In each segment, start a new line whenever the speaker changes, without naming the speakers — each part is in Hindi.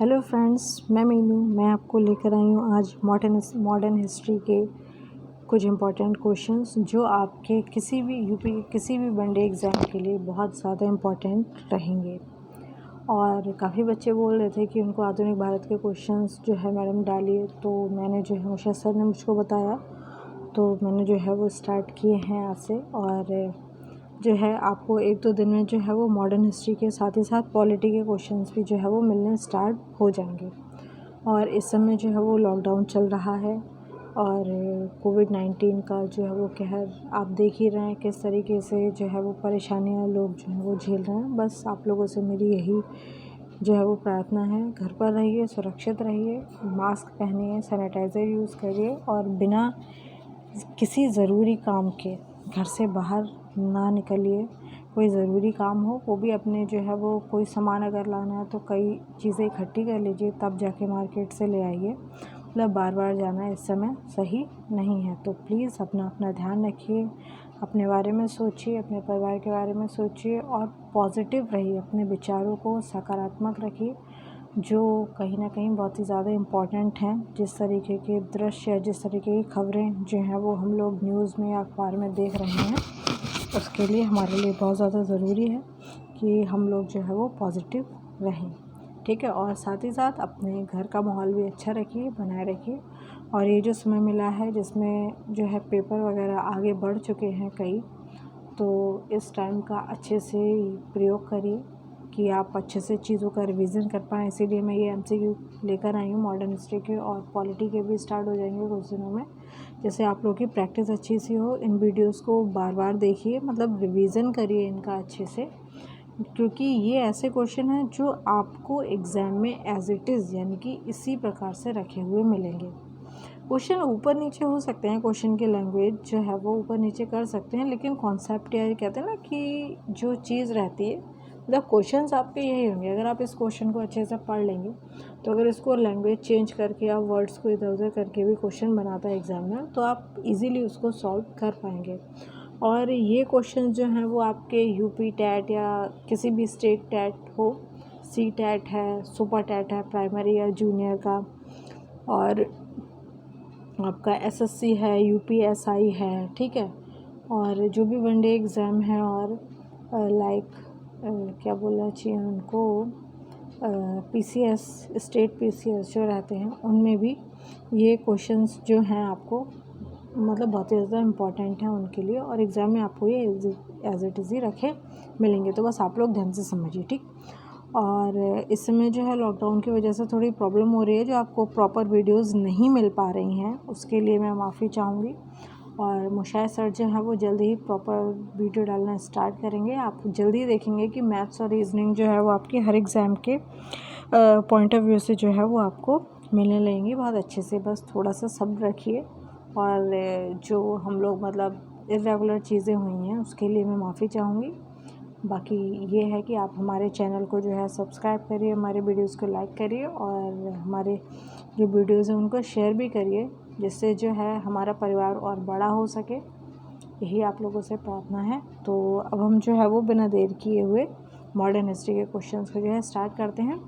हेलो फ्रेंड्स, मैं मीनू। मैं आपको लेकर आई हूँ आज मॉडर्न हिस्ट्री के कुछ इम्पॉर्टेंट क्वेश्चंस जो आपके किसी भी यूपी के किसी भी वनडे एग्ज़ाम के लिए बहुत ज़्यादा इम्पॉर्टेंट रहेंगे। और काफ़ी बच्चे बोल रहे थे कि उनको आधुनिक भारत के क्वेश्चंस जो है मैडम डालिए, तो मैंने जो है मुर्शद सर ने मुझको बताया, तो मैंने जो है वो स्टार्ट किए हैं आज से। और जो है आपको 1-2 दिन में जो है वो मॉडर्न हिस्ट्री के साथ ही साथ पॉलिटी के क्वेश्चंस भी जो है वो मिलने स्टार्ट हो जाएंगे। और इस समय जो है वो लॉकडाउन चल रहा है और कोविड-19 का जो है वो कहर आप देख ही रहे हैं किस तरीके से जो है वो परेशानियां लोग जो है वो झेल रहे हैं। बस आप लोगों से मेरी यही जो है वो प्रार्थना है, घर पर रहिए, सुरक्षित रहिए, मास्क पहनिए, सैनिटाइज़र यूज़ करिए और बिना किसी ज़रूरी काम के घर से बाहर ना निकलिए। कोई ज़रूरी काम हो वो भी अपने जो है वो कोई सामान अगर लाना है तो कई चीज़ें इकट्ठी कर लीजिए, तब जाके मार्केट से ले आइए। मतलब बार बार जाना इस समय सही नहीं है। तो प्लीज़ अपना ध्यान रखिए, अपने बारे में सोचिए, अपने परिवार के बारे में सोचिए और पॉजिटिव रहिए, अपने विचारों को सकारात्मक रखिए, जो कहीं ना कहीं बहुत ही ज़्यादा इम्पॉर्टेंट हैं। जिस तरीके के दृश्य, जिस तरीके की खबरें जो हैं वो हम लोग न्यूज़ में या अखबार में देख रहे हैं, उसके लिए हमारे लिए बहुत ज़्यादा ज़रूरी है कि हम लोग जो है वो पॉजिटिव रहें, ठीक है। और साथ ही साथ अपने घर का माहौल भी अच्छा रखिए, बनाए रखिए। और ये जो समय मिला है जिसमें जो है पेपर वगैरह आगे बढ़ चुके हैं कई, तो इस टाइम का अच्छे से प्रयोग करिए कि आप अच्छे से चीज़ों का रिवीजन कर पाएँ। इसीलिए मैं ये एमसीक्यू लेकर आई हूँ मॉडर्न हिस्ट्री के, और पॉलिटी के भी स्टार्ट हो जाएंगे कुछ दिनों में। जैसे आप लोगों की प्रैक्टिस अच्छी सी हो, इन वीडियोस को बार बार देखिए, मतलब रिवीजन करिए इनका अच्छे से, क्योंकि ये ऐसे क्वेश्चन हैं जो आपको एग्ज़ाम में एज इट इज़ यानी कि इसी प्रकार से रखे हुए मिलेंगे। क्वेश्चन ऊपर नीचे हो सकते हैं, क्वेश्चन की लैंग्वेज जो है वो ऊपर नीचे कर सकते हैं, लेकिन कॉन्सेप्ट या कहते हैं ना कि जो चीज़ रहती है, मतलब क्वेश्चंस आपके यही होंगे। अगर आप इस क्वेश्चन को अच्छे से पढ़ लेंगे तो अगर इसको लैंग्वेज चेंज करके या वर्ड्स को इधर उधर करके भी क्वेश्चन बनाता है एग्जामिनर, तो आप इजीली उसको सॉल्व कर पाएंगे। और ये क्वेश्चन जो हैं वो आपके यूपी टैट या किसी भी स्टेट टैट हो, सी टैट है, सुपर टैट है, प्राइमरी या जूनियर का, और आपका एसएससी है, यूपीएसआई है, ठीक है। और जो भी वनडे एग्ज़ाम है, और क्या बोलना चाहिए उनको, पीसीएस, स्टेट पीसीएस जो रहते हैं, उनमें भी ये क्वेश्चंस जो हैं आपको मतलब बहुत ही ज़्यादा इम्पॉर्टेंट हैं उनके लिए, और एग्ज़ाम में आपको ये एज इट इज़ ही रखे मिलेंगे। तो बस आप लोग ध्यान से समझिए, ठीक। और इस समय जो है लॉकडाउन की वजह से थोड़ी प्रॉब्लम हो रही है, जो आपको प्रॉपर वीडियोस नहीं मिल पा रही हैं, उसके लिए मैं माफ़ी चाहूँगी। और मुशाहिद सर जो है वो जल्दी ही प्रॉपर वीडियो डालना स्टार्ट करेंगे। आप जल्दी देखेंगे कि मैथ्स और रीजनिंग जो है वो आपके हर एग्ज़ाम के पॉइंट ऑफ व्यू से जो है वो आपको मिलने लगेंगी बहुत अच्छे से। बस थोड़ा सा सब्र रखिए, और जो हम लोग मतलब इर्रेगुलर चीज़ें हुई हैं उसके लिए मैं माफ़ी चाहूँगी। बाकी ये है कि आप हमारे चैनल को जो है सब्सक्राइब करिए, हमारे वीडियोस को लाइक करिए, और हमारे जो वीडियोस हैं उनको शेयर भी करिए, जिससे जो है हमारा परिवार और बड़ा हो सके। यही आप लोगों से प्रार्थना है। तो अब हम जो है वो बिना देर किए हुए मॉडर्न हिस्ट्री के क्वेश्चंस को जो है स्टार्ट करते हैं।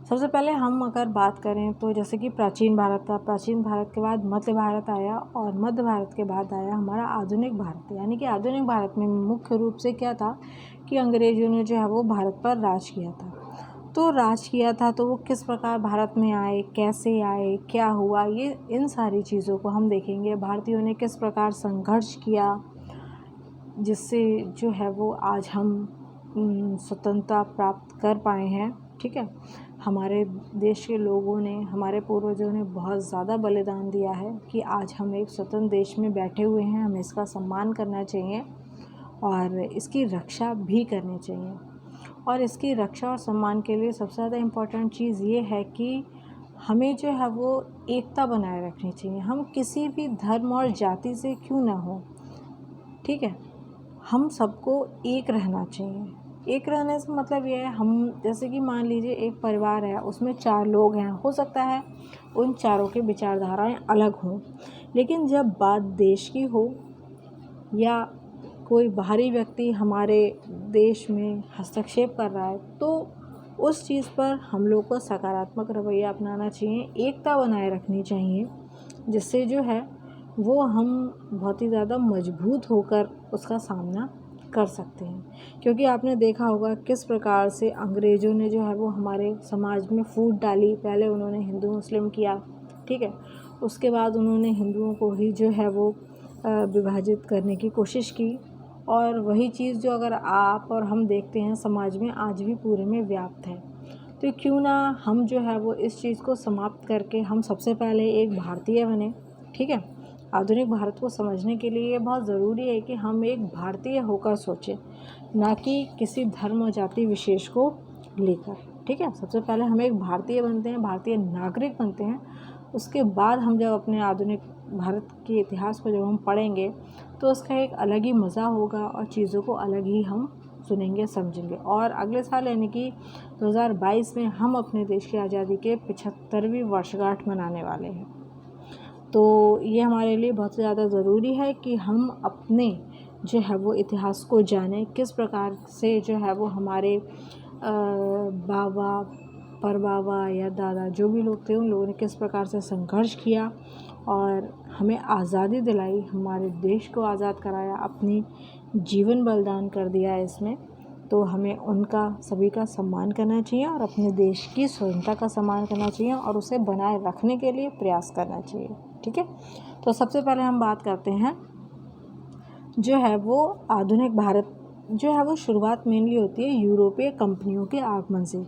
सबसे पहले हम अगर बात करें तो जैसे कि प्राचीन भारत था, प्राचीन भारत के बाद मध्य भारत आया, और मध्य भारत के बाद आया हमारा आधुनिक भारत। यानी कि आधुनिक भारत में मुख्य रूप से क्या था कि अंग्रेज़ों ने जो है वो भारत पर राज किया था। तो राज किया था तो वो किस प्रकार भारत में आए, कैसे आए, क्या हुआ, ये इन सारी चीज़ों को हम देखेंगे। भारतीयों ने किस प्रकार संघर्ष किया जिससे जो है वो आज हम स्वतंत्रता प्राप्त कर पाए हैं, ठीक है। हमारे देश के लोगों ने, हमारे पूर्वजों ने बहुत ज़्यादा बलिदान दिया है कि आज हम एक स्वतंत्र देश में बैठे हुए हैं। हमें इसका सम्मान करना चाहिए और इसकी रक्षा भी करनी चाहिए। और इसकी रक्षा और सम्मान के लिए सबसे ज़्यादा इम्पोर्टेंट चीज़ ये है कि हमें जो है वो एकता बनाए रखनी चाहिए। हम किसी भी धर्म और जाति से क्यों ना हो, ठीक है, हम सबको एक रहना चाहिए। एक रहने से मतलब ये है, हम जैसे कि मान लीजिए एक परिवार है, उसमें 4 लोग हैं, हो सकता है उन चारों की विचारधाराएं अलग हों, लेकिन जब बात देश की हो या कोई बाहरी व्यक्ति हमारे देश में हस्तक्षेप कर रहा है, तो उस चीज़ पर हम लोग को सकारात्मक रवैया अपनाना चाहिए, एकता बनाए रखनी चाहिए, जिससे जो है वो हम बहुत ही ज़्यादा मजबूत होकर उसका सामना कर सकते हैं। क्योंकि आपने देखा होगा किस प्रकार से अंग्रेज़ों ने जो है वो हमारे समाज में फूट डाली। पहले उन्होंने हिंदू मुस्लिम किया, ठीक है, उसके बाद उन्होंने हिंदुओं को ही जो है वो विभाजित करने की कोशिश की, और वही चीज़ जो अगर आप और हम देखते हैं समाज में आज भी पूरे में व्याप्त है। तो क्यों ना हम जो है वो इस चीज़ को समाप्त करके हम सबसे पहले एक भारतीय बने, ठीक है। आधुनिक भारत को समझने के लिए ये बहुत ज़रूरी है कि हम एक भारतीय होकर सोचें, ना कि किसी धर्म और जाति विशेष को लेकर, ठीक है। सबसे पहले हम एक भारतीय बनते हैं, भारतीय नागरिक बनते हैं। उसके बाद हम जब अपने आधुनिक भारत के इतिहास को जब हम पढ़ेंगे तो उसका एक अलग ही मज़ा होगा और चीज़ों को अलग ही हम सुनेंगे समझेंगे। और अगले साल यानी कि 2022 में हम अपने देश की आज़ादी के 75वीं वर्षगांठ मनाने वाले हैं। तो ये हमारे लिए बहुत ज़्यादा ज़रूरी है कि हम अपने जो है वो इतिहास को जानें, किस प्रकार से जो है वो हमारे बाबा परबाबा या दादा जो भी लोग थे उन लोगों ने किस प्रकार से संघर्ष किया और हमें आज़ादी दिलाई, हमारे देश को आज़ाद कराया, अपनी जीवन बलिदान कर दिया इसमें। तो हमें उनका सभी का सम्मान करना चाहिए और अपने देश की स्वतंत्रता का सम्मान करना चाहिए और उसे बनाए रखने के लिए प्रयास करना चाहिए, ठीक है। तो सबसे पहले हम बात करते हैं जो है वो आधुनिक भारत जो है वो शुरुआत मेनली होती है यूरोपीय कंपनियों के आगमन से,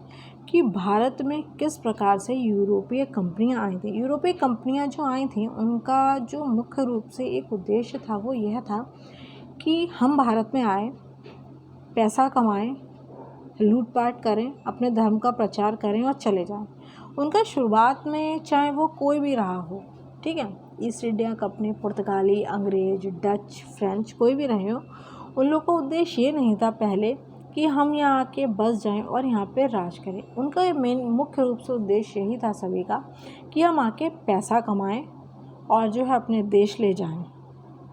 कि भारत में किस प्रकार से यूरोपीय कंपनियां आई थी। यूरोपीय कंपनियां जो आई थी उनका जो मुख्य रूप से एक उद्देश्य था वो यह था कि हम भारत में आए, पैसा कमाएं, लूटपाट करें, अपने धर्म का प्रचार करें और चले जाएं। उनका शुरुआत में चाहे वो कोई भी रहा हो, ठीक है, ईस्ट इंडिया कंपनी, पुर्तगाली, अंग्रेज, डच, फ्रेंच, कोई भी रहे हो, उन लोगों का उद्देश्य ये नहीं था पहले कि हम यहाँ आके बस जाएं और यहाँ पे राज करें। उनका मेन मुख्य रूप से उद्देश्य यही था सभी का कि हम आके पैसा कमाएं और जो है अपने देश ले जाएं,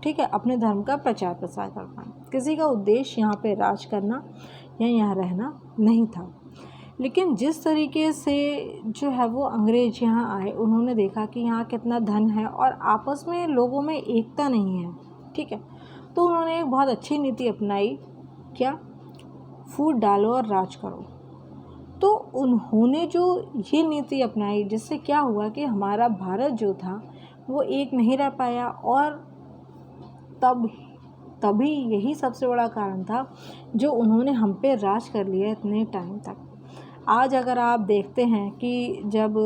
ठीक है, अपने धर्म का प्रचार प्रसार कर पाएँ। किसी का उद्देश्य यहाँ पे राज करना या यहाँ रहना नहीं था। लेकिन जिस तरीके से जो है वो अंग्रेज यहाँ आए, उन्होंने देखा कि यहाँ कितना धन है और आपस में लोगों में एकता नहीं है, ठीक है, तो उन्होंने एक बहुत अच्छी नीति अपनाई, क्या, फूट डालो और राज करो। तो उन्होंने जो ये नीति अपनाई जिससे क्या हुआ कि हमारा भारत जो था वो एक नहीं रह पाया, और तभी यही सबसे बड़ा कारण था जो उन्होंने हम पे राज कर लिया इतने टाइम तक। आज अगर आप देखते हैं कि जब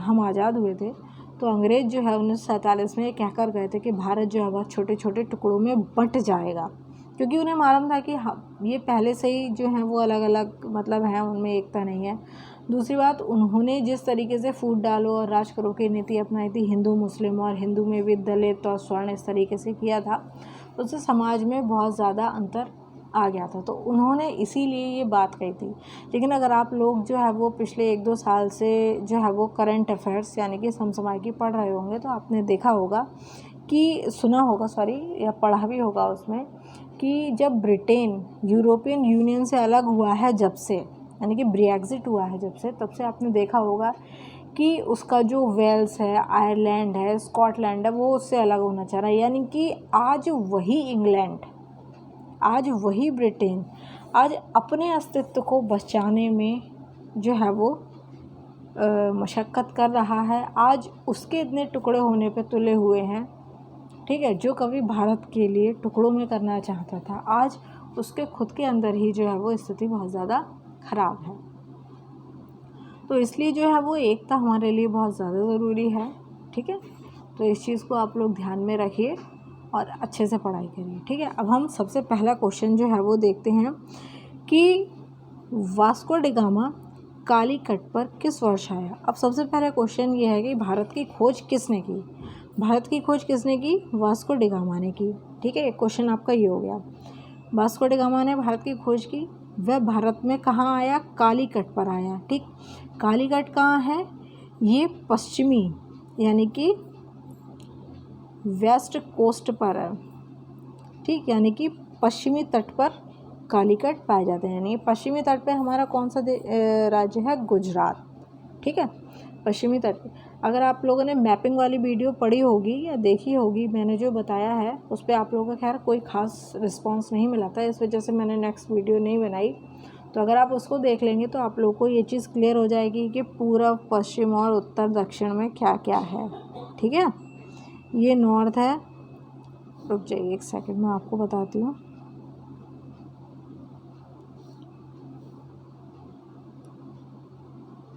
हम आज़ाद हुए थे तो अंग्रेज़ जो है 1947 में ये कहकर गए थे कि भारत जो है बहुत छोटे छोटे टुकड़ों में बंट जाएगा, क्योंकि उन्हें मालूम था कि ये पहले से ही जो है वो अलग अलग मतलब हैं, उनमें एकता नहीं है। दूसरी बात, उन्होंने जिस तरीके से फूट डालो और राज करो की नीति अपनाई थी, हिंदू मुस्लिम और हिंदू में भी दलित और स्वर्ण इस तरीके से किया था, उससे समाज में बहुत ज़्यादा अंतर आ गया था। तो उन्होंने इसीलिए ये बात कही थी। लेकिन अगर आप लोग जो है वो पिछले 1-2 साल से जो है वो करंट अफेयर्स यानी कि समसामयिकी पढ़ रहे होंगे तो आपने देखा होगा कि सुना होगा या पढ़ा भी होगा उसमें कि जब ब्रिटेन यूरोपियन यूनियन से अलग हुआ है जब से, यानी कि ब्रेक्जिट हुआ है जब से, तब से आपने देखा होगा कि उसका जो वेल्स है, आयरलैंड है, स्कॉटलैंड है, वो उससे अलग होना चाह रहा है। यानी कि आज वही इंग्लैंड, आज वही ब्रिटेन आज अपने अस्तित्व को बचाने में जो है वो मशक्क़त कर रहा है। आज उसके इतने टुकड़े होने पे तुले हुए हैं, ठीक है, जो कभी भारत के लिए टुकड़ों में करना चाहता था, आज उसके खुद के अंदर ही जो है वो स्थिति बहुत ज़्यादा ख़राब है। तो इसलिए जो है वो एकता हमारे लिए बहुत ज़्यादा ज़रूरी है, ठीक है। तो इस चीज़ को आप लोग ध्यान में रखिए और अच्छे से पढ़ाई करिए, ठीक है। अब हम सबसे पहला क्वेश्चन जो है वो देखते हैं कि वास्को डी गामा काली कट पर किस वर्ष आया। अब सबसे पहला क्वेश्चन ये है कि भारत की खोज किसने की। भारत की खोज किसने की? वास्को डी गामा ने की, ठीक है। एक क्वेश्चन आपका ये हो गया। वास्को डी गामा ने भारत की खोज की, वह भारत में कहाँ आया? कालीकट पर आया, ठीक। कालीकट कहाँ है? ये पश्चिमी यानी कि वेस्ट कोस्ट पर है, ठीक, यानी कि पश्चिमी तट पर कालीकट पाए जाते हैं। यानी पश्चिमी तट पे हमारा कौन सा राज्य है? गुजरात। ठीक है, पश्चिमी तट पे। अगर आप लोगों ने मैपिंग वाली वीडियो पढ़ी होगी या देखी होगी, मैंने जो बताया है उस पर आप लोगों का खैर कोई ख़ास रिस्पांस नहीं मिला था, इस वजह से मैंने नेक्स्ट वीडियो नहीं बनाई। तो अगर आप उसको देख लेंगे तो आप लोगों को ये चीज़ क्लियर हो जाएगी कि पूर्व, पश्चिम और उत्तर दक्षिण में क्या क्या है। ठीक है, ये नॉर्थ है। रुक जाइए एक सेकंड, मैं आपको बताती हूँ।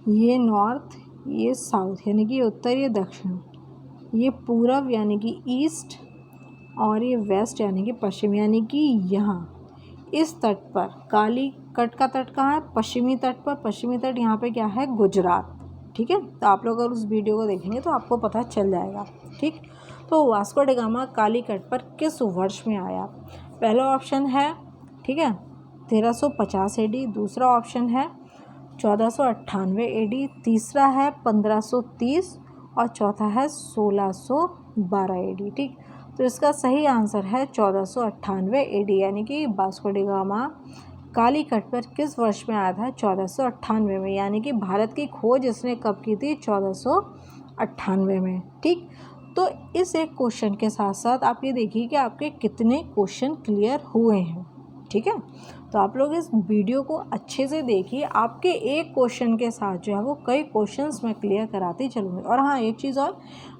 ये नॉर्थ, ये साउथ यानी कि उत्तर, ये दक्षिण, ये पूरब यानी कि ईस्ट, और ये वेस्ट यानी कि पश्चिम। यानी कि यहाँ इस तट पर, कालीकट का तट कहाँ है? पश्चिमी तट पर। पश्चिमी तट यहाँ पे क्या है? गुजरात। ठीक है, तो आप लोग अगर उस वीडियो को देखेंगे तो आपको पता चल जाएगा। ठीक, तो वास्को ड गामा कालीकट पर किस वर्ष में आया? पहला ऑप्शन है, ठीक है, 1350 AD, दूसरा ऑप्शन है 1498 AD, तीसरा है 1530 और चौथा है 1612 AD। ठीक, तो इसका सही आंसर है 1498 AD, यानी कि वास्को ड गामा कालीकट पर किस वर्ष में आया था? 1498 में। यानी कि भारत की खोज इसने कब की थी? 1498 में। ठीक, तो इस एक क्वेश्चन के साथ साथ आप ये देखिए कि आपके कितने क्वेश्चन क्लियर हुए हैं। ठीक है, तो आप लोग इस वीडियो को अच्छे से देखिए। आपके एक क्वेश्चन के साथ जो है वो कई क्वेश्चंस मैं क्लियर कराती चलूँगी। और हाँ, एक चीज़ और,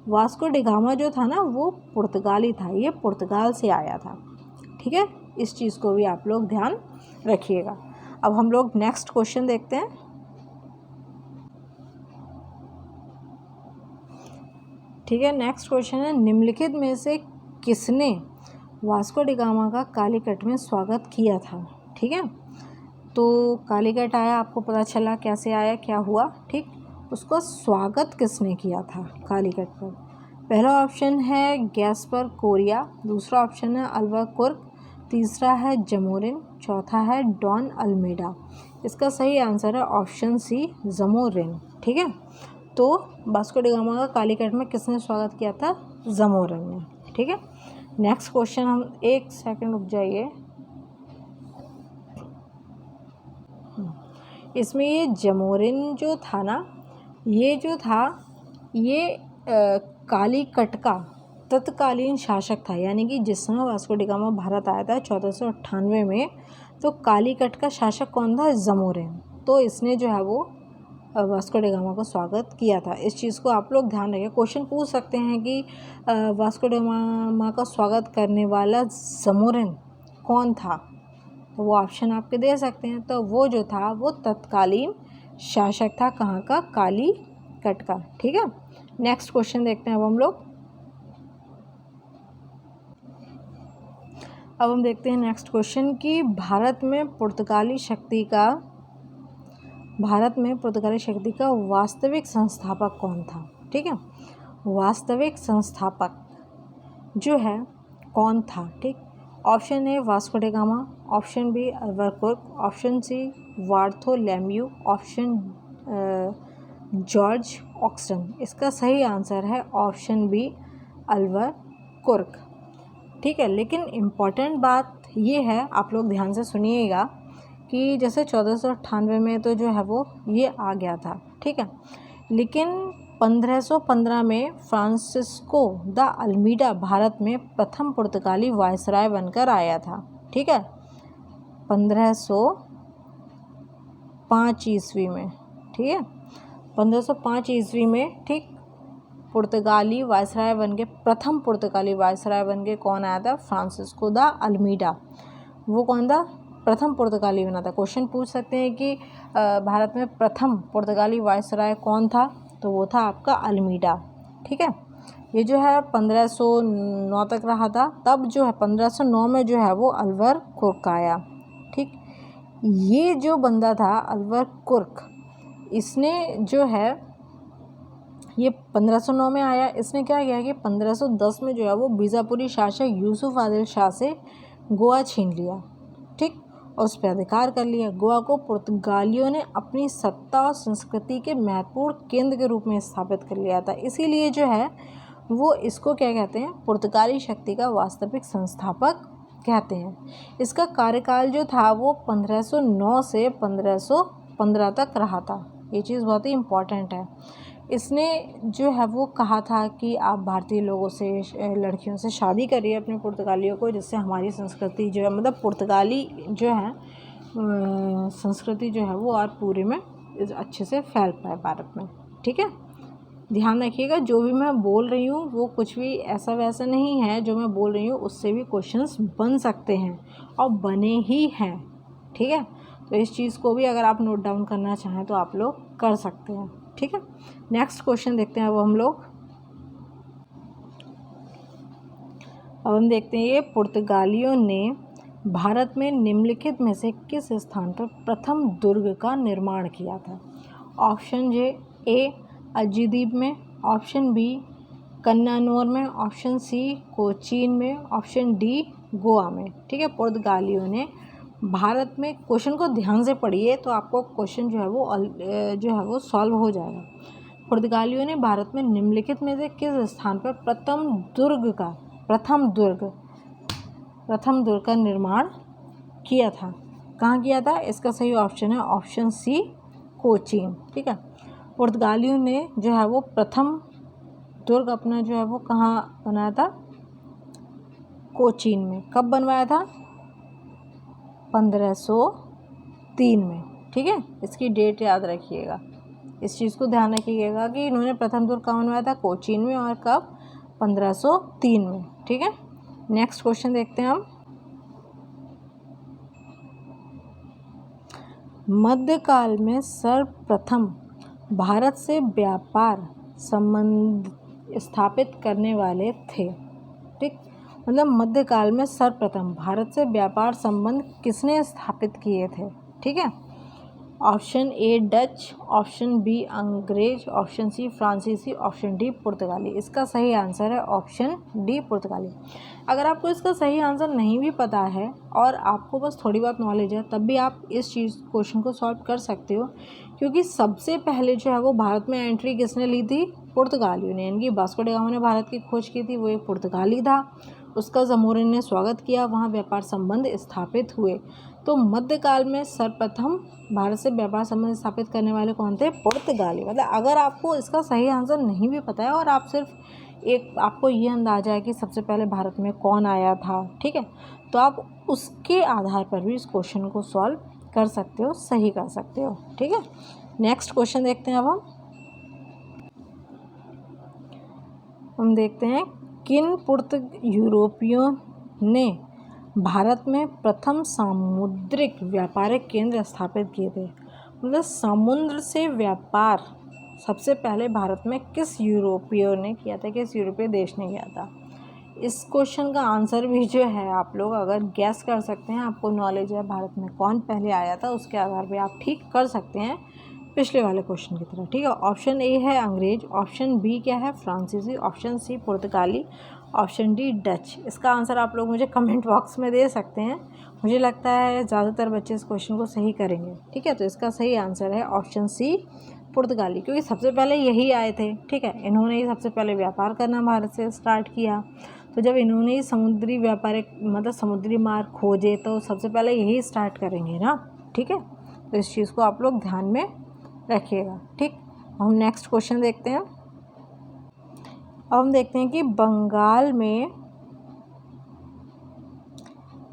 वास्को ड गामा जो था ना वो पुर्तगाली था, ये पुर्तगाल से आया था। ठीक है, इस चीज़ को भी आप लोग ध्यान रखिएगा। अब हम लोग नेक्स्ट क्वेश्चन देखते हैं। ठीक है, नेक्स्ट क्वेश्चन है, निम्नलिखित में से किसने वास्को ड गामा का कालीकट में स्वागत किया था? ठीक है, तो कालीकट आया, आपको पता चला कैसे आया, क्या हुआ। ठीक, उसका स्वागत किसने किया था कालीकट पर? पहला ऑप्शन है गैस्पर कोरिया, दूसरा ऑप्शन है अल्वा कुर्क, तीसरा है जमोरिन, चौथा है डॉन अल्मेडा। इसका सही आंसर है ऑप्शन सी, जमोरिन। ठीक है, तो वास्को ड गामा का कालीकट में किसने स्वागत किया था? जमोरिन ने। ठीक है, नेक्स्ट क्वेश्चन, हम एक सेकंड रुक जाइए। इसमें ये जमोरिन जो था ना, ये जो था ये कालीकट का तत्कालीन शासक था। यानी कि जिस समय वास्को ड गामा भारत आया था 1498 में, तो कालीकट का शासक कौन था? जमोरिन। तो इसने जो है वो वास्को ड गामा का स्वागत किया था। इस चीज़ को आप लोग ध्यान रखिए। क्वेश्चन पूछ सकते हैं कि वास्को ड गामा का स्वागत करने वाला जमोरिन कौन था, तो वो ऑप्शन आपके दे सकते हैं। तो वो जो था वो तत्कालीन शासक था, कहाँ का? कालीकट का। ठीक है, नेक्स्ट क्वेश्चन देखते हैं अब हम देखते हैं नेक्स्ट क्वेश्चन कि भारत में पुर्तगाली शक्ति का वास्तविक संस्थापक कौन था? ठीक है, वास्तविक संस्थापक जो है कौन था? ठीक, option A Vasco da Gama, option B Albuquerque, option C Bartholomew, option George Oxenden. इसका सही आंसर है ऑप्शन बी, अल्वा कुर्क। ठीक है, लेकिन इम्पॉर्टेंट बात ये है, आप लोग ध्यान से सुनिएगा कि जैसे 1498 में तो जो है वो ये आ गया था। ठीक है, लेकिन 1515 में फ्रांसिस्को द अल्मीडा भारत में प्रथम पुर्तगाली वायसराय बनकर आया था। ठीक है, 1505 ईस्वी में। ठीक है, 1505 ईस्वी में, ठीक, पुर्तगाली वायसराय बन के, प्रथम पुर्तगाली वायसराय बन के कौन आया था? Francisco de Almeida. वो कौन था? प्रथम पुर्तगाली बना था। क्वेश्चन पूछ सकते हैं कि भारत में प्रथम पुर्तगाली वायसराय कौन था, तो वो था आपका अल्मीडा। ठीक है, ये जो है 1509 तक रहा था। तब जो है 1509 में जो है वो अल्वा कुर्क आया। ठीक, ये जो बंदा था अल्वा कुर्क, इसने जो है ये 1509 में आया। इसने क्या किया कि 1510 में जो है वो बीजापुरी शासक यूसुफ आदिल शाह से गोवा छीन लिया। ठीक, और उस पर अधिकार कर लिया। गोवा को पुर्तगालियों ने अपनी सत्ता और संस्कृति के महत्वपूर्ण केंद्र के रूप में स्थापित कर लिया था। इसीलिए जो है वो इसको क्या कहते हैं? पुर्तगाली शक्ति का वास्तविक संस्थापक कहते हैं। इसका कार्यकाल जो था वो 1509 से 1515 तक रहा था। ये चीज़ बहुत ही इम्पॉर्टेंट है। इसने जो है वो कहा था कि आप भारतीय लोगों से, लड़कियों से शादी करिए अपने पुर्तगालियों को, जिससे हमारी संस्कृति जो है, मतलब पुर्तगाली जो है संस्कृति जो है वो और पूरे में अच्छे से फैल पाए भारत में। ठीक है, ध्यान रखिएगा, जो भी मैं बोल रही हूँ वो कुछ भी ऐसा वैसा नहीं है। जो मैं बोल रही हूँ उससे भी क्वेश्चंस बन सकते हैं और बने ही हैं। ठीक है, तो इस चीज़ को भी अगर आप नोट डाउन करना चाहें तो आप लोग कर सकते हैं। ठीक है, नेक्स्ट क्वेश्चन देखते हैं। अब हम देखते हैं ये पुर्तगालियों ने भारत में निम्नलिखित में से किस स्थान पर प्रथम दुर्ग का निर्माण किया था? ऑप्शन ए अजीदीप में, ऑप्शन बी कन्नानौर में, ऑप्शन सी कोचीन में, ऑप्शन डी गोवा में। ठीक है, पुर्तगालियों ने भारत में, क्वेश्चन को ध्यान से पढ़िए तो आपको क्वेश्चन जो है वो सॉल्व हो जाएगा। पुर्तगालियों ने भारत में निम्नलिखित में से किस स्थान पर प्रथम दुर्ग का निर्माण किया था? कहाँ किया था? इसका सही ऑप्शन है ऑप्शन सी कोचीन। ठीक है, पुर्तगालियों ने जो है वो प्रथम दुर्ग अपना जो है वो कहाँ बनाया था? कोचीन में। कब बनवाया था? 1503 में। ठीक है, इसकी डेट याद रखिएगा, इस चीज़ को ध्यान रखिएगा कि इन्होंने प्रथम दुर्ग कहाँ बनवाया था? कोचीन में। और कब? 1503 में। ठीक है, नेक्स्ट क्वेश्चन देखते हैं हम। मध्यकाल में सर्वप्रथम भारत से व्यापार संबंध स्थापित करने वाले थे। ठीक, मतलब मध्यकाल में सर्वप्रथम भारत से व्यापार संबंध किसने स्थापित किए थे? ठीक है, option A Dutch, option B अंग्रेज, ऑप्शन सी फ्रांसीसी, ऑप्शन डी पुर्तगाली। इसका सही आंसर है ऑप्शन डी पुर्तगाली। अगर आपको इसका सही आंसर नहीं भी पता है और आपको बस थोड़ी बहुत नॉलेज है, तब भी आप इस क्वेश्चन को सॉल्व कर सकते हो, क्योंकि सबसे पहले जो है वो भारत में एंट्री किसने ली थी? पुर्तगालियों ने। यानी कि वास्को डी गामा ने भारत की खोज की थी, वो एक पुर्तगाली था। उसका जमोरिन ने स्वागत किया, वहाँ व्यापार संबंध स्थापित हुए। तो मध्यकाल में सर्वप्रथम भारत से व्यापार संबंध स्थापित करने वाले कौन थे? पुर्तगाली। मतलब अगर आपको इसका सही आंसर नहीं भी पता है और आप सिर्फ आपको ये अंदाजा है कि सबसे पहले भारत में कौन आया था, ठीक है, तो आप उसके आधार पर भी इस क्वेश्चन को सॉल्व कर सकते हो, सही कर सकते हो। ठीक है, नेक्स्ट क्वेश्चन देखते हैं। अब हम देखते हैं किन यूरोपियों ने भारत में प्रथम सामुद्रिक व्यापारिक केंद्र स्थापित किए थे? मतलब समुद्र से व्यापार सबसे पहले भारत में किस यूरोपियों ने किया था, किस यूरोपीय देश ने किया था? इस क्वेश्चन का आंसर भी जो है आप लोग अगर गैस कर सकते हैं, आपको नॉलेज है भारत में कौन पहले आया था, उसके आधार पे आप ठीक कर सकते हैं पिछले वाले क्वेश्चन की तरह। ठीक है, ऑप्शन ए है अंग्रेज, ऑप्शन बी क्या है? फ्रांसीसी, ऑप्शन सी पुर्तगाली, ऑप्शन डी डच। इसका आंसर आप लोग मुझे कमेंट बॉक्स में दे सकते हैं। मुझे लगता है ज़्यादातर बच्चे इस क्वेश्चन को सही करेंगे। ठीक है, तो इसका सही आंसर है ऑप्शन सी पुर्तगाली, क्योंकि सबसे पहले यही आए थे। ठीक है, इन्होंने ही सबसे पहले व्यापार करना भारत से स्टार्ट किया। तो जब इन्होंने ही समुद्री व्यापारिक मतलब समुद्री मार्ग खोजे, तो सबसे पहले यही स्टार्ट करेंगे ना। ठीक है, तो इस चीज़ को आप लोग ध्यान में रखिएगा। ठीक, हम नेक्स्ट क्वेश्चन देखते हैं। अब हम देखते हैं कि बंगाल में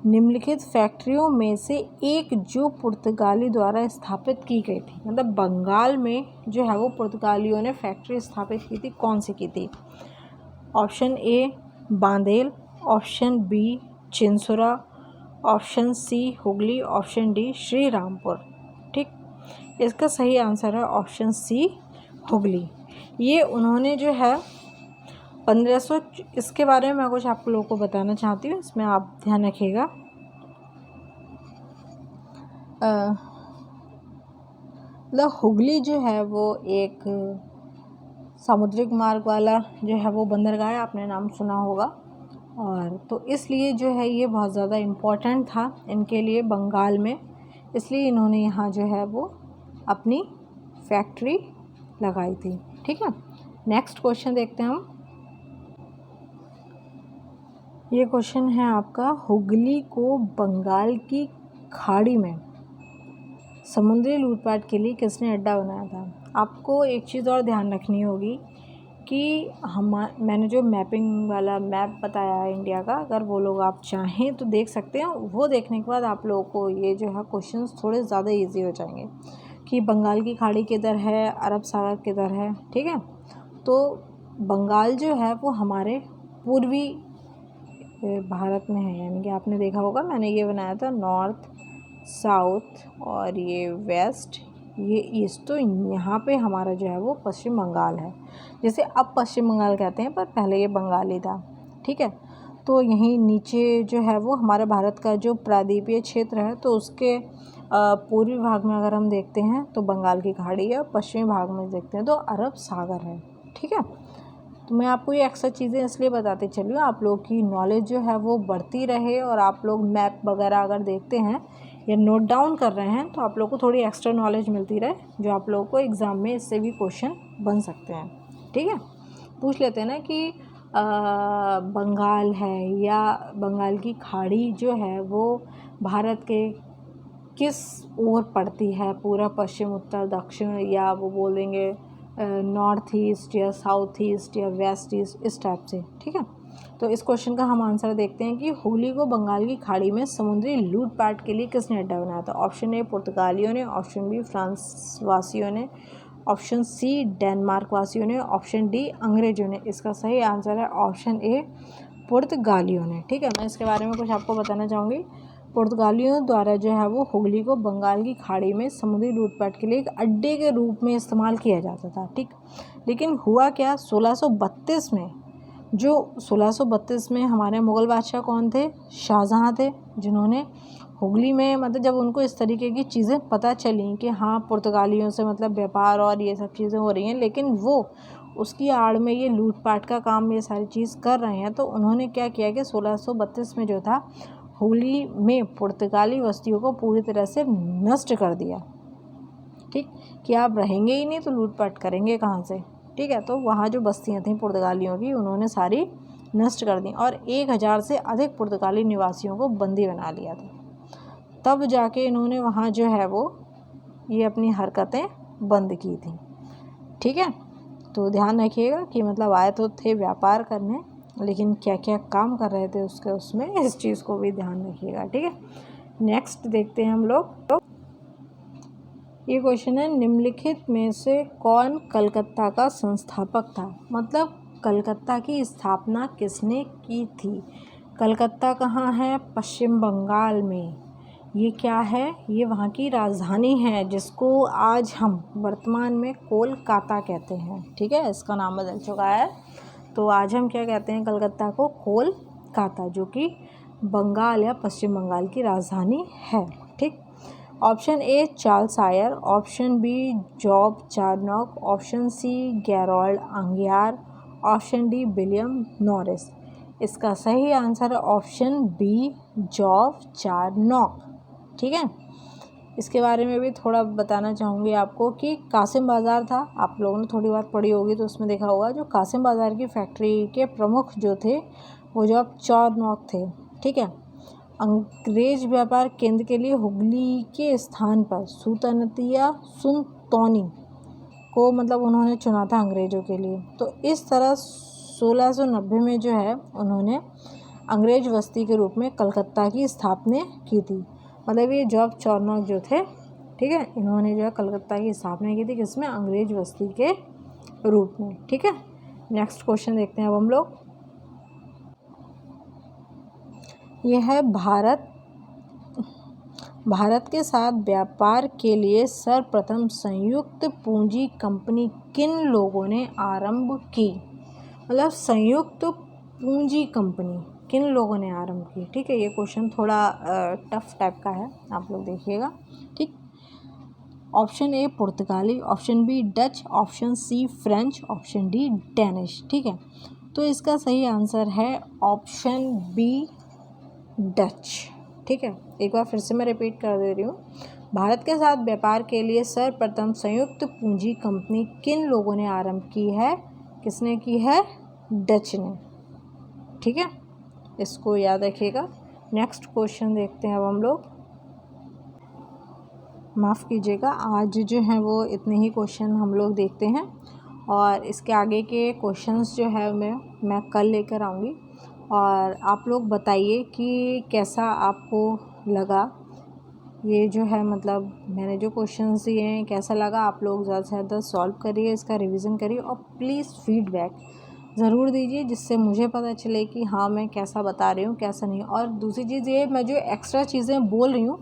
निम्नलिखित फैक्ट्रियों में से एक जो पुर्तगाली द्वारा स्थापित की गई थी, मतलब बंगाल में जो है वो पुर्तगालियों ने फैक्ट्री स्थापित की थी, कौन सी की थी? Option A Bandel, option B Chinsurah, option C Hooghly, option D Srirampur. ठीक, इसका सही आंसर है ऑप्शन सी हुगली। ये उन्होंने जो है 1500, इसके बारे में मैं कुछ आप लोगों को बताना चाहती हूँ, इसमें आप ध्यान रखिएगा। मतलब हुगली जो है वो एक सामुद्रिक मार्ग वाला जो है वो बंदरगाह है, आपने नाम सुना होगा। और तो इसलिए जो है ये बहुत ज़्यादा इम्पोर्टेंट था इनके लिए बंगाल में, इसलिए इन्होंने यहाँ जो है वो अपनी फैक्ट्री लगाई थी। ठीक है, नेक्स्ट क्वेश्चन देखते हैं हम। ये क्वेश्चन है आपका, हुगली को बंगाल की खाड़ी में समुद्री लूटपाट के लिए किसने अड्डा बनाया था। आपको एक चीज़ और ध्यान रखनी होगी कि मैंने जो मैपिंग वाला मैप बताया है इंडिया का, अगर वो लोग आप चाहें तो देख सकते हैं। वो देखने के बाद आप लोगों को ये जो है क्वेश्चंस थोड़े ज़्यादा इजी हो जाएंगे कि बंगाल की खाड़ी किधर है, अरब सागर किधर है। ठीक है, तो बंगाल जो है वो हमारे पूर्वी भारत में है, यानी कि आपने देखा होगा मैंने ये बनाया था नॉर्थ, साउथ और ये वेस्ट, ये ईस्ट। तो यहाँ पे हमारा जो है वो पश्चिम बंगाल है, जैसे अब पश्चिम बंगाल कहते हैं पर पहले ये बंगाल ही था। ठीक है, तो यहीं नीचे जो है वो हमारे भारत का जो प्रायद्वीपीय क्षेत्र है, तो उसके पूर्वी भाग में अगर हम देखते हैं तो बंगाल की खाड़ी है, पश्चिमी भाग में देखते हैं तो अरब सागर है। ठीक है, तो मैं आपको ये एक्स्ट्रा चीज़ें इसलिए बताती चली हूँ, आप लोग की नॉलेज जो है वो बढ़ती रहे, और आप लोग मैप वगैरह अगर देखते हैं या नोट डाउन कर रहे हैं तो आप लोग को थोड़ी एक्स्ट्रा नॉलेज मिलती रहे, जो आप लोगों को एग्ज़ाम में इससे भी क्वेश्चन बन सकते हैं। ठीक है, पूछ लेते हैं ना कि बंगाल है या बंगाल की खाड़ी जो है वो भारत के किस ओर पड़ती है, पूरा पश्चिम, उत्तर, दक्षिण, या वो बोल देंगे नॉर्थ ईस्ट या साउथ ईस्ट या वेस्ट ईस्ट, इस टाइप से। ठीक है, तो इस क्वेश्चन का हम आंसर देखते हैं कि हुगली को बंगाल की खाड़ी में समुद्री लूटपाट के लिए किसने अड्डा बनाया था। ऑप्शन ए पुर्तगालियों ने, ऑप्शन बी फ्रांस वासियों ने, ऑप्शन सी डेनमार्क वासियों ने, ऑप्शन डी अंग्रेजों ने। इसका सही आंसर है ऑप्शन ए पुर्तगालियों ने। ठीक है, मैं इसके बारे में कुछ आपको बताना चाहूँगी। पुर्तगालियों द्वारा जो है वो हुगली को बंगाल की खाड़ी में समुद्री लूटपाट के लिए एक अड्डे के रूप में इस्तेमाल किया जाता था। ठीक, लेकिन हुआ क्या, 1632 में, जो 1632 में हमारे मुग़ल बादशाह कौन थे, शाहजहाँ थे, जिन्होंने हुगली में, मतलब जब उनको इस तरीके की चीज़ें पता चली कि हाँ पुर्तगालियों से मतलब व्यापार और ये सब चीज़ें हो रही हैं, लेकिन वो उसकी आड़ में ये लूटपाट का काम, ये सारी चीज़ कर रहे हैं, तो उन्होंने क्या किया कि 1632 में जो था हुगली में पुर्तगाली बस्तियों को पूरी तरह से नष्ट कर दिया। ठीक, कि आप रहेंगे ही नहीं तो लूटपाट करेंगे कहाँ से। ठीक है, तो वहाँ जो बस्तियाँ थीं पुर्तगालियों की, उन्होंने सारी नष्ट कर दी और 1000 से अधिक पुर्तगाली निवासियों को बंदी बना लिया था। तब जाके इन्होंने वहाँ जो है वो ये अपनी हरकतें बंद की थी। ठीक है, तो ध्यान रखिएगा कि मतलब आए तो थे व्यापार करने, लेकिन क्या क्या काम कर रहे थे उसमें इस चीज़ को भी ध्यान रखिएगा। ठीक है, नेक्स्ट देखते हैं हम लोग। ये क्वेश्चन है, निम्नलिखित में से कौन कलकत्ता का संस्थापक था। मतलब कलकत्ता की स्थापना किसने की थी। कलकत्ता कहाँ है, पश्चिम बंगाल में। ये क्या है, ये वहाँ की राजधानी है, जिसको आज हम वर्तमान में कोलकाता कहते हैं। ठीक है, इसका नाम बदल चुका है, तो आज हम क्या कहते हैं, कलकत्ता को कोलकाता, जो कि बंगाल या पश्चिम बंगाल की राजधानी है। ठीक, option A Charles Eyre, option B Job Charnock, option C Gerald Aungier, option D William Norris. इसका सही आंसर है ऑप्शन बी जॉब चार्नॉक। ठीक है, इसके बारे में भी थोड़ा बताना चाहूँगी आपको कि कासिम बाज़ार था, आप लोगों ने थोड़ी बात पढ़ी होगी तो उसमें देखा होगा, जो कासिम बाज़ार की फैक्ट्री के प्रमुख जो थे वो जॉब चार्नॉक थे। ठीक है, अंग्रेज व्यापार केंद्र के लिए हुगली के स्थान पर सुल्तानतिया सुनतौनी को मतलब उन्होंने चुना था अंग्रेज़ों के लिए। तो इस तरह 1690 में जो है उन्होंने अंग्रेज बस्ती के रूप में कलकत्ता की स्थापना की थी। मतलब ये जॉब चार्नॉक जो थे, ठीक है, इन्होंने जो है कलकत्ता की स्थापना की थी, किसमें, अंग्रेज बस्ती के रूप में। ठीक है, नेक्स्ट क्वेश्चन देखते हैं अब हम लोग। यह है, भारत के साथ व्यापार के लिए सर्वप्रथम संयुक्त पूंजी कंपनी किन लोगों ने आरंभ की। मतलब संयुक्त पूंजी कंपनी किन लोगों ने आरंभ की। ठीक है, ये क्वेश्चन थोड़ा टफ टाइप का है, आप लोग देखिएगा। ठीक, ऑप्शन ए पुर्तगाली, option B Dutch, option C French, option D Danish. ठीक है, तो इसका सही आंसर है ऑप्शन बी डच। ठीक है, एक बार फिर से मैं रिपीट कर दे रही हूँ। भारत के साथ व्यापार के लिए सर्वप्रथम संयुक्त पूंजी कंपनी किन लोगों ने आरंभ की है, किसने की है, डच ने। ठीक है, इसको याद रखिएगा। नेक्स्ट क्वेश्चन देखते हैं अब हम लोग। माफ़ कीजिएगा, आज जो हैं वो इतने ही क्वेश्चन हम लोग देखते हैं और इसके आगे के क्वेश्चंस जो है मैं कल लेकर आऊँगी। और आप लोग बताइए कि कैसा आपको लगा ये जो है, मतलब मैंने जो क्वेश्चंस दिए हैं कैसा लगा। आप लोग ज़्यादा से ज़्यादा सॉल्व करिए, इसका रिवीजन करिए और प्लीज़ फीडबैक ज़रूर दीजिए, जिससे मुझे पता चले कि हाँ मैं कैसा बता रही हूँ कैसा नहीं। और दूसरी चीज़ ये, मैं जो एक्स्ट्रा चीज़ें बोल रही हूँ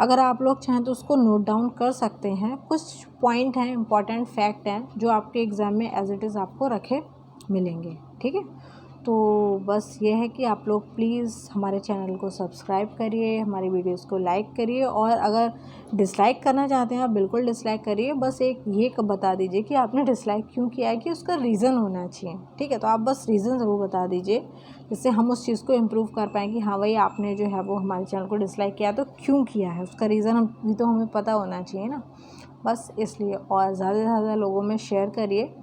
अगर आप लोग चाहें तो उसको नोट डाउन कर सकते हैं। कुछ पॉइंट हैं, इंपॉर्टेंट फैक्ट हैं जो आपके एग्ज़ाम में एज इट इज़ आपको रखे मिलेंगे। ठीक है, तो बस ये है कि आप लोग प्लीज़ हमारे चैनल को सब्सक्राइब करिए, हमारी वीडियोस को लाइक करिए और अगर डिसलाइक करना चाहते हैं आप बिल्कुल डिसलाइक करिए। बस एक ये बता दीजिए कि आपने डिसलाइक क्यों किया है, कि उसका रीज़न होना चाहिए। ठीक है, तो आप बस रीज़न ज़रूर बता दीजिए, जिससे हम उस चीज़ को इम्प्रूव कर पाएँ कि हाँ भाई आपने जो है वो हमारे चैनल को डिसलाइक किया तो क्यों किया है, उसका रीज़न हम भी तो हमें पता होना चाहिए ना। बस इसलिए, और ज़्यादा से ज़्यादा लोगों में शेयर करिए।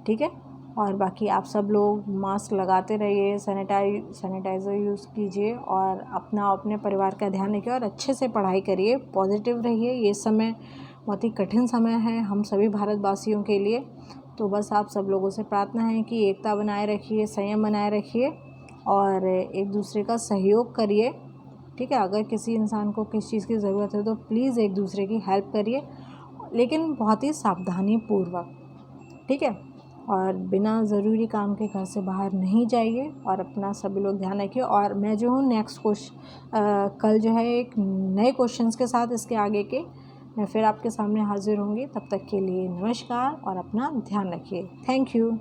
ठीक है, और बाकी आप सब लोग मास्क लगाते रहिए, सैनिटाइज़र यूज़ कीजिए और अपने परिवार का ध्यान रखिए और अच्छे से पढ़ाई करिए, पॉजिटिव रहिए। ये समय बहुत ही कठिन समय है हम सभी भारतवासियों के लिए। तो बस आप सब लोगों से प्रार्थना है कि एकता बनाए रखिए, संयम बनाए रखिए और एक दूसरे का सहयोग करिए। ठीक है, अगर किसी इंसान को किस चीज़ की ज़रूरत है तो प्लीज़ एक दूसरे की हेल्प करिए, लेकिन बहुत ही सावधानी पूर्वक। ठीक है, और बिना ज़रूरी काम के घर से बाहर नहीं जाइए और अपना सभी लोग ध्यान रखिए। और मैं जो हूँ नेक्स्ट कल जो है एक नए क्वेश्चंस के साथ इसके आगे के मैं फिर आपके सामने हाजिर होंगी। तब तक के लिए नमस्कार और अपना ध्यान रखिए। Thank you.